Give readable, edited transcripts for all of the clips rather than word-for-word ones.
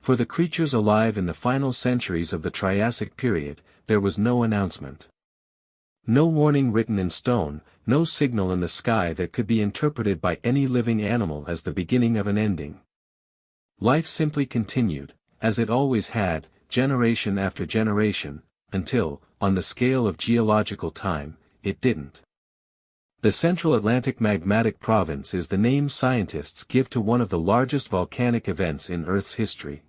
For the creatures alive in the final centuries of the Triassic period, there was no announcement. No warning written in stone, no signal in the sky that could be interpreted by any living animal as the beginning of an ending. Life simply continued, as it always had, generation after generation, until, on the scale of geological time, it didn't. The Central Atlantic Magmatic Province is the name scientists give to one of the largest volcanic events in Earth's history.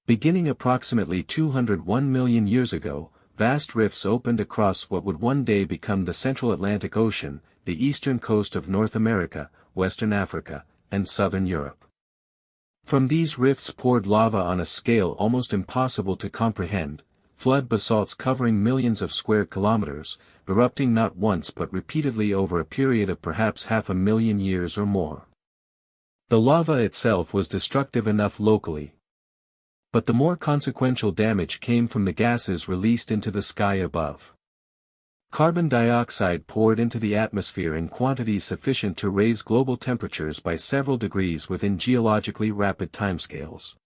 Beginning approximately 201 million years ago, vast rifts opened across what would one day become the Central Atlantic Ocean, the eastern coast of North America, Western Africa, and Southern Europe. From these rifts poured lava on a scale almost impossible to comprehend, flood basalts covering millions of square kilometers, erupting not once but repeatedly over a period of perhaps 500,000 years or more. The lava itself was destructive enough locally. But the more consequential damage came from the gases released into the sky above. Carbon dioxide poured into the atmosphere in quantities sufficient to raise global temperatures by several degrees within geologically rapid timescales.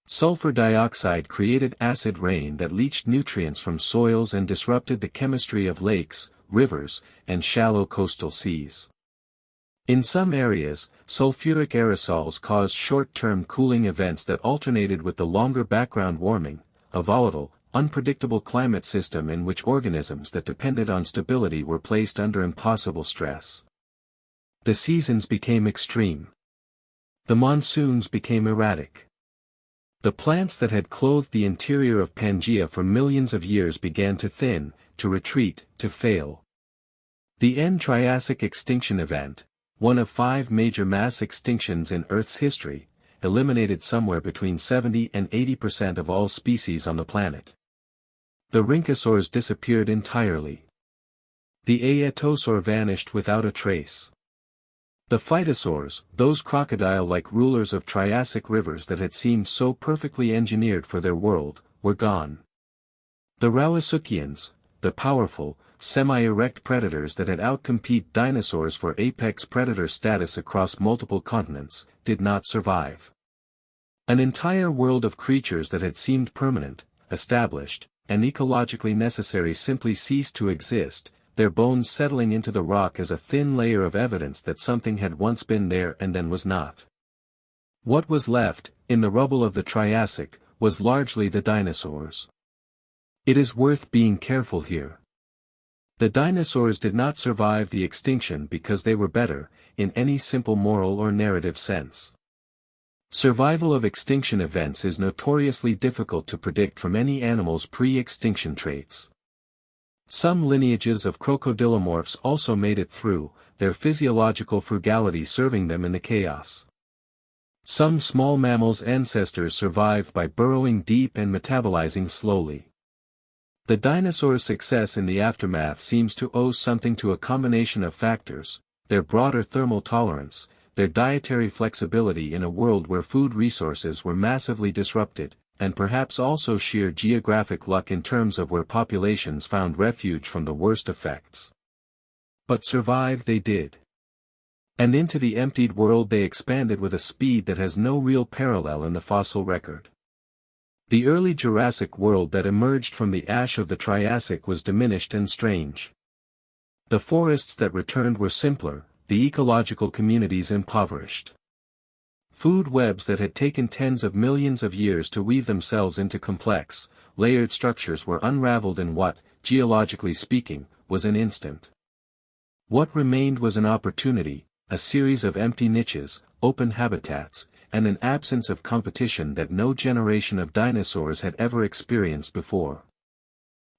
Sulfur dioxide created acid rain that leached nutrients from soils and disrupted the chemistry of lakes, rivers, and shallow coastal seas. In some areas, sulfuric aerosols caused short-term cooling events that alternated with the longer background warming, a volatile, unpredictable climate system in which organisms that depended on stability were placed under impossible stress. The seasons became extreme. The monsoons became erratic. The plants that had clothed the interior of Pangaea for millions of years began to thin, to retreat, to fail. The end-Triassic extinction event, one of 5 major mass extinctions in Earth's history, eliminated somewhere between 70 and 80% of all species on the planet. The Rhynchosaurs disappeared entirely. The Aetosaur vanished without a trace. The Phytosaurs, those crocodile-like rulers of Triassic rivers that had seemed so perfectly engineered for their world, were gone. The Rauisuchians, the powerful, semi-erect predators that had outcompete dinosaurs for apex predator status across multiple continents, did not survive. An entire world of creatures that had seemed permanent, established, and ecologically necessary simply ceased to exist, their bones settling into the rock as a thin layer of evidence that something had once been there and then was not. What was left, in the rubble of the Triassic, was largely the dinosaurs. It is worth being careful here. The dinosaurs did not survive the extinction because they were better, in any simple moral or narrative sense. Survival of extinction events is notoriously difficult to predict from any animal's pre-extinction traits. Some lineages of crocodilomorphs also made it through, their physiological frugality serving them in the chaos. Some small mammals' ancestors survived by burrowing deep and metabolizing slowly. The dinosaurs' success in the aftermath seems to owe something to a combination of factors: their broader thermal tolerance, their dietary flexibility in a world where food resources were massively disrupted, and perhaps also sheer geographic luck in terms of where populations found refuge from the worst effects. But survive they did. And into the emptied world they expanded with a speed that has no real parallel in the fossil record. The early Jurassic world that emerged from the ash of the Triassic was diminished and strange. The forests that returned were simpler, the ecological communities impoverished. Food webs that had taken tens of millions of years to weave themselves into complex, layered structures were unraveled in what, geologically speaking, was an instant. What remained was an opportunity, a series of empty niches, open habitats, and an absence of competition that no generation of dinosaurs had ever experienced before.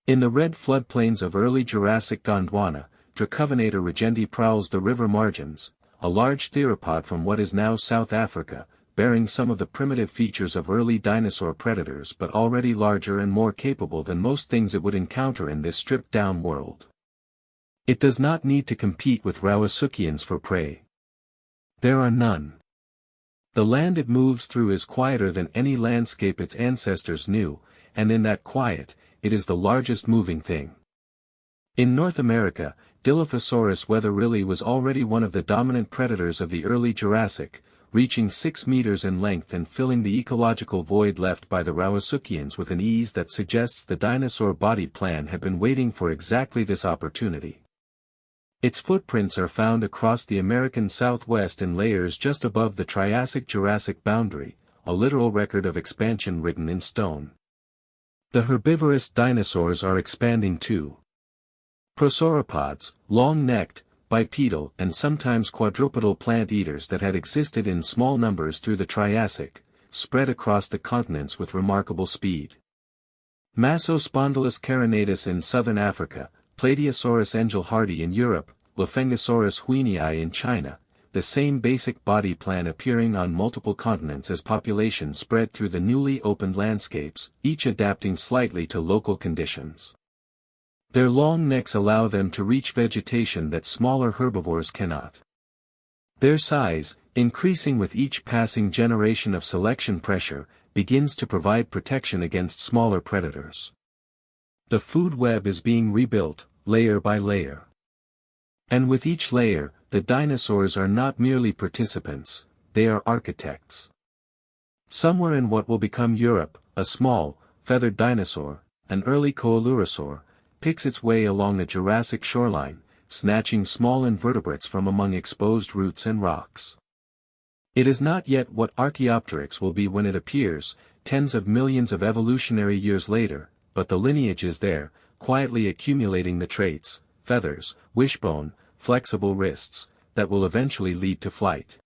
In the red floodplains of early Jurassic Gondwana, Dracovenator regendi prowls the river margins, a large theropod from what is now South Africa, bearing some of the primitive features of early dinosaur predators but already larger and more capable than most things it would encounter in this stripped-down world. It does not need to compete with Rauisuchians for prey. There are none. The land it moves through is quieter than any landscape its ancestors knew, and in that quiet, it is the largest moving thing. In North America, Dilophosaurus weatherili was already one of the dominant predators of the early Jurassic, reaching 6 meters in length and filling the ecological void left by the Rauisuchians with an ease that suggests the dinosaur body plan had been waiting for exactly this opportunity. Its footprints are found across the American Southwest in layers just above the Triassic-Jurassic boundary, a literal record of expansion written in stone. The herbivorous dinosaurs are expanding too. Prosauropods, long-necked, bipedal and sometimes quadrupedal plant eaters that had existed in small numbers through the Triassic, spread across the continents with remarkable speed. Massospondylus carinatus in southern Africa, Plateosaurus engelhardti in Europe, Lophengosaurus huinii in China, the same basic body plan appearing on multiple continents as population spread through the newly opened landscapes, each adapting slightly to local conditions. Their long necks allow them to reach vegetation that smaller herbivores cannot. Their size, increasing with each passing generation of selection pressure, begins to provide protection against smaller predators. The food web is being rebuilt, layer by layer. And with each layer, the dinosaurs are not merely participants, they are architects. Somewhere in what will become Europe, a small, feathered dinosaur, an early coelurosaur, picks its way along a Jurassic shoreline, snatching small invertebrates from among exposed roots and rocks. It is not yet what Archaeopteryx will be when it appears, tens of millions of evolutionary years later, but the lineage is there, quietly accumulating the traits, feathers, wishbone, flexible wrists, that will eventually lead to flight.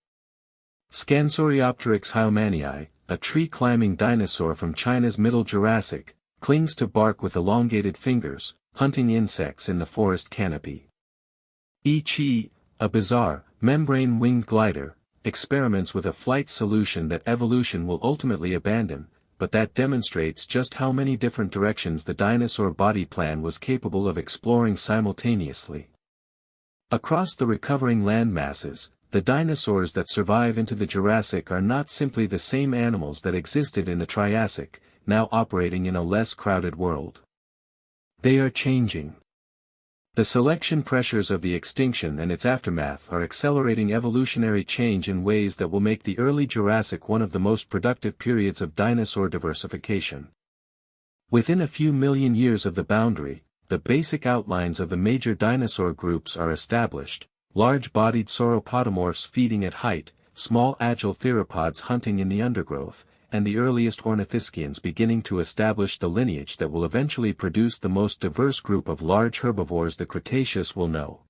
Scansoriopteryx hyomanii, a tree-climbing dinosaur from China's Middle Jurassic, clings to bark with elongated fingers, hunting insects in the forest canopy. E.Chi, a bizarre, membrane-winged glider, experiments with a flight solution that evolution will ultimately abandon, but that demonstrates just how many different directions the dinosaur body plan was capable of exploring simultaneously. Across the recovering land masses, the dinosaurs that survive into the Jurassic are not simply the same animals that existed in the Triassic, now operating in a less crowded world. They are changing. The selection pressures of the extinction and its aftermath are accelerating evolutionary change in ways that will make the early Jurassic one of the most productive periods of dinosaur diversification. Within a few million years of the boundary, the basic outlines of the major dinosaur groups are established: large-bodied sauropodomorphs feeding at height, small agile theropods hunting in the undergrowth, and the earliest ornithischians beginning to establish the lineage that will eventually produce the most diverse group of large herbivores the Cretaceous will know.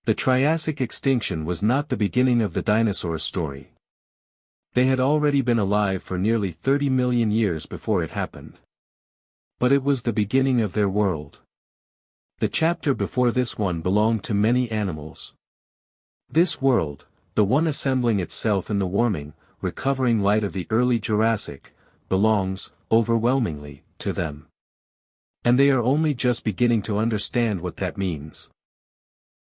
The Triassic extinction was not the beginning of the dinosaur story. They had already been alive for nearly 30 million years before it happened. But it was the beginning of their world. The chapter before this one belonged to many animals. This world, the one assembling itself in the warming, recovering light of the early Jurassic, belongs, overwhelmingly, to them. And they are only just beginning to understand what that means.